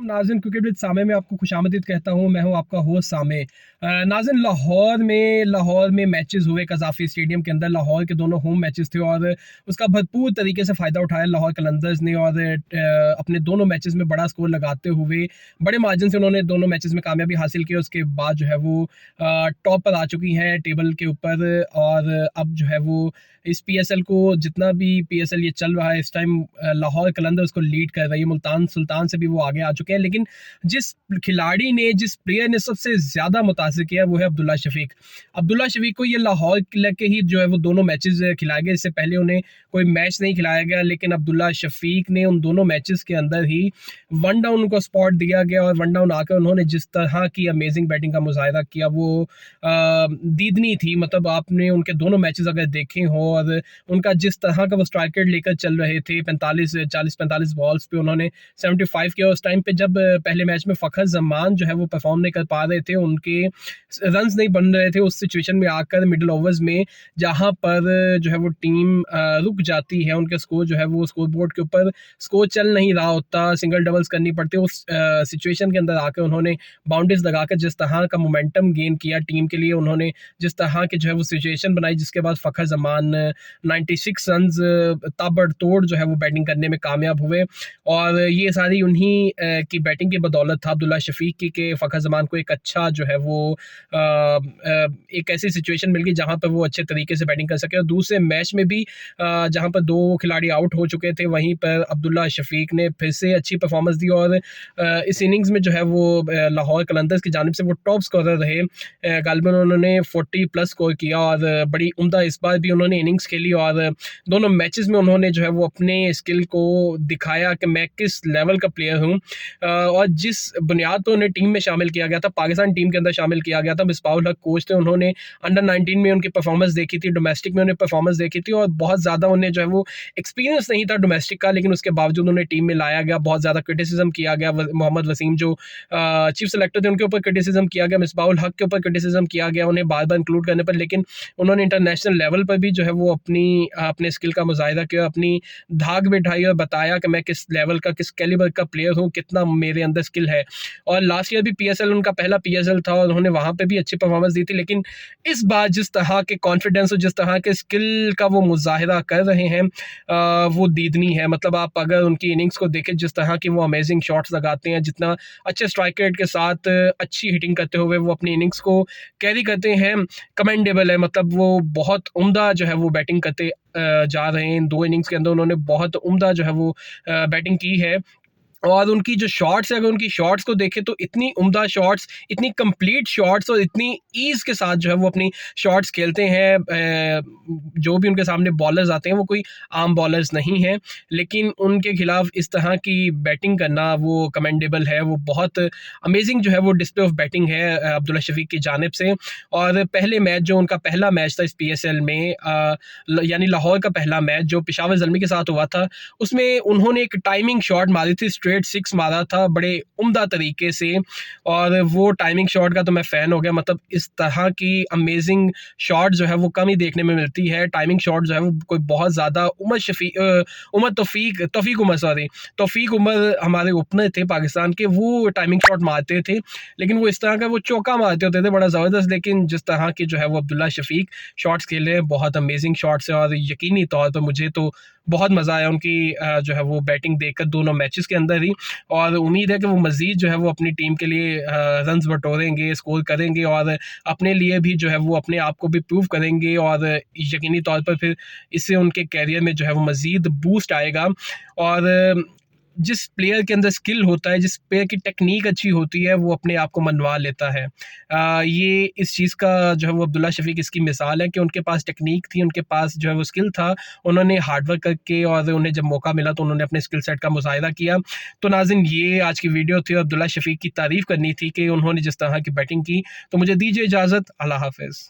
नाज़िन cricket with सामे में आपको खुशामदीद कहता हूँ। मैं हूँ आपका होस्ट सामे। नाज़िन लाहौर में मैचेस हुए कज़ाफ़ी स्टेडियम के अंदर। लाहौर के दोनों होम मैचेस थे और उसका भरपूर तरीके से फ़ायदा उठाया लाहौर कलंदर्स ने और अपने दोनों मैचेस में बड़ा स्कोर लगाते हुए बड़े मार्जिन से उन्होंने दोनों मैचेस में कामयाबी हासिल की। उसके बाद जो है वो टॉप पर आ चुकी हैं टेबल के ऊपर और अब जो है वो इस पीएसएल को जितना भी पीएसएल ये चल रहा है इस टाइम लाहौर कलंदर्स को लीड कर रही है। मुल्तान सुल्तान से भी वो आगे आ चुके हैं, लेकिन जिस खिलाड़ी ने जिस प्लेयर ने सबसे ज़्यादा मुतासिर किया वो है अब्दुल्ला शफीक। अब्दुल्ला शफीक को ये लाहौर के ही जो है वो दोनों मैचेस खिलाए गए। इससे पहले उन्हें कोई मैच नहीं खिलाया गया, लेकिन अब्दुल्ला शफीक ने उन दोनों मैचेस के अंदर ही वन डाउन उनको स्पॉट दिया गया और वन डाउन आकर उन्होंने जिस तरह की अमेजिंग बैटिंग का मुजाहिरा किया वो दीदनी थी। मतलब आपने उनके दोनों मैचेस अगर देखे हो और उनका जिस तरह का वो स्ट्राइक रेट लेकर चल रहे थे 45 बॉल्स पे उन्होंने 75 किया। उस टाइम पे जब पहले मैच में फ़खर जमान जो है वो परफॉर्म नहीं कर पा रहे थे, उनके रन्स नहीं बन रहे थे, उस सिचुएशन में आकर मिडिल ओवर्स में जहां पर जो है वो टीम रुक जाती है, उनके स्कोर जो है वो स्कोर बोर्ड के ऊपर स्कोर चल नहीं रहा होता, सिंगल डबल्स करनी पड़ती। उस सिचुएशन के अंदर आकर उन्होंने बाउंड्रीज लगाकर जिस तरह का मोमेंटम गेन किया टीम के लिए, उन्होंने जिस तरह की जो है वो सिचुएशन बनाई, जिसके बाद फ़खर जमान 96 रन्स ताबड़तोड़ जो है वो बैटिंग करने में कामयाब हुए। और ये सारी उन्हीं की बैटिंग की बदौलत था अब्दुल्ला शफीक की कि फ़खर जमान को एक अच्छा जो है वो एक ऐसी सिचुएशन मिल गई जहां पर वो अच्छे तरीके से बैटिंग कर सके। और दूसरे मैच में भी जहां पर दो खिलाड़ी आउट हो चुके थे, वहीं पर अब्दुल्ला शफीक ने फिर से अच्छी परफॉर्मेंस दी और इस इनिंग्स में जो है वो लाहौर कलंदर्स की जानिब से वो टॉप स्कोरर रहे। गालिबन उन्होंने 40+ स्कोर किया और बड़ी उम्दा इस बार भी उन्होंने इनिंग्स खेली और दोनों मैचेस में उन्होंने जो है वो अपने स्किल को दिखाया कि मैं किस लेवल का प्लेयर हूँ। और जिस बुनियाद पर उन्हें टीम में शामिल किया गया था, पाकिस्तान टीम के अंदर शामिल किया गया था, मिसबाहुल हक कोच थे, उन्होंने अंडर 19 में उनकी परफॉर्मेंस देखी थी, डोमेस्टिक में उन्हें परफॉर्मेंस देखी थी और बहुत ज़्यादा उन्हें जो है वो एक्सपीरियंस नहीं था डोमेस्टिक का, लेकिन उसके बावजूद उन्हें टीम में लाया गया। बहुत ज़्यादा क्रिटिसिज्म किया गया, मोहम्मद वसीम जो चीफ सेलेक्टर थे उनके ऊपर क्रिटिसिज्म किया गया, मिसबाहुल हक के ऊपर क्रिटिसिज्म किया गया उन्हें बार बार इंक्लूड करने पर, लेकिन उन्होंने इंटरनेशनल लेवल पर भी जो है वो अपने स्किल का मुजाहिरा किया, अपनी धाक बिठाई और बताया कि मैं किस लेवल का, किस कैलिबर का प्लेयर हूँ, कितना मेरे अंदर स्किल है। और लास्ट ईयर भी पीएसएल उनका पहला पीएसएल था और उन्होंने वहाँ पे भी अच्छी परफॉर्मेंस दी थी, लेकिन इस बार जिस तरह के कॉन्फिडेंस और जिस तरह के स्किल का वो मुजाहिरा कर रहे हैं वो दीदनी है। मतलब आप अगर उनकी इनिंग्स को देखें, जिस तरह की वो अमेजिंग शॉट्स लगाते हैं, जितना अच्छे स्ट्राइक रेट के साथ अच्छी हिटिंग करते हुए वो अपनी इनिंग्स को कैरी करते हैं, कमेंडेबल है। मतलब वो बहुत उम्दा जो है वो बैटिंग करते जा रहे हैं। इन दो इनिंग्स के अंदर उन्होंने बहुत उम्दा जो है वो बैटिंग की है। और उनकी जो शॉट्स है, अगर उनकी शॉट्स को देखें तो इतनी उम्दा शॉट्स, इतनी कंप्लीट शॉट्स और इतनी ईज़ के साथ जो है वो अपनी शॉट्स खेलते हैं। जो भी उनके सामने बॉलर्स आते हैं वो कोई आम बॉलर्स नहीं हैं, लेकिन उनके खिलाफ इस तरह की बैटिंग करना वो कमेंडेबल है। वो बहुत अमेजिंग जो है वो डिस्प्ले ऑफ बैटिंग है अब्दुल्ला शफीक की जानिब से। और पहले मैच जो उनका पहला मैच था इस पीएसएल में, यानी लाहौर का पहला मैच जो पेशावर ज़ल्मी के साथ हुआ था, उसमें उन्होंने एक टाइमिंग शॉट मारी थी, स्ट्रेट 6 मारा था बड़े उम्दा तरीके से। और वो टाइमिंग शॉट का तो मैं फ़ैन हो गया। मतलब इस तरह की अमेजिंग शॉट जो है वो कम ही देखने में मिलती है। टाइमिंग शॉट जो है वो कोई बहुत ज़्यादा तौफीक उमर हमारे ओपनर थे पाकिस्तान के, वो टाइमिंग शॉट मारते थे, लेकिन वो इस तरह का वो चौका मारते होते थे बड़ा ज़बरदस्त। लेकिन जिस तरह की जो है वो अब्दुल्ला शफीक शॉट्स खेले हैं, बहुत अमेजिंग शॉट्स हैं और यकीनी तौर पर मुझे तो बहुत मज़ा आया उनकी जो है वो बैटिंग देखकर दोनों मैचेस के अंदर ही। और उम्मीद है कि वो मज़ीद जो है वो अपनी टीम के लिए रन्स बटोरेंगे, स्कोर करेंगे और अपने लिए भी जो है वो अपने आप को भी प्रूव करेंगे और यकीनी तौर पर फिर इससे उनके कैरियर में जो है वो मज़ीद बूस्ट आएगा। और जिस प्लेयर के अंदर स्किल होता है, जिस प्लेयर की टेक्निक अच्छी होती है, वो अपने आप को मनवा लेता है। ये इस चीज़ का जो है वो अब्दुल्ला शफीक इसकी मिसाल है कि उनके पास टेक्निक थी, उनके पास जो है वो स्किल था, उन्होंने हार्डवर्क करके और उन्हें जब मौका मिला तो उन्होंने अपने स्किल सेट का मुजाहिरा किया। तो नाज़रीन, ये आज की वीडियो थी। अब्दुल्ला शफीक की तारीफ़ करनी थी कि उन्होंने जिस तरह की बैटिंग की। तो मुझे दीजिए इजाज़त। अल्लाह हाफ़िज़।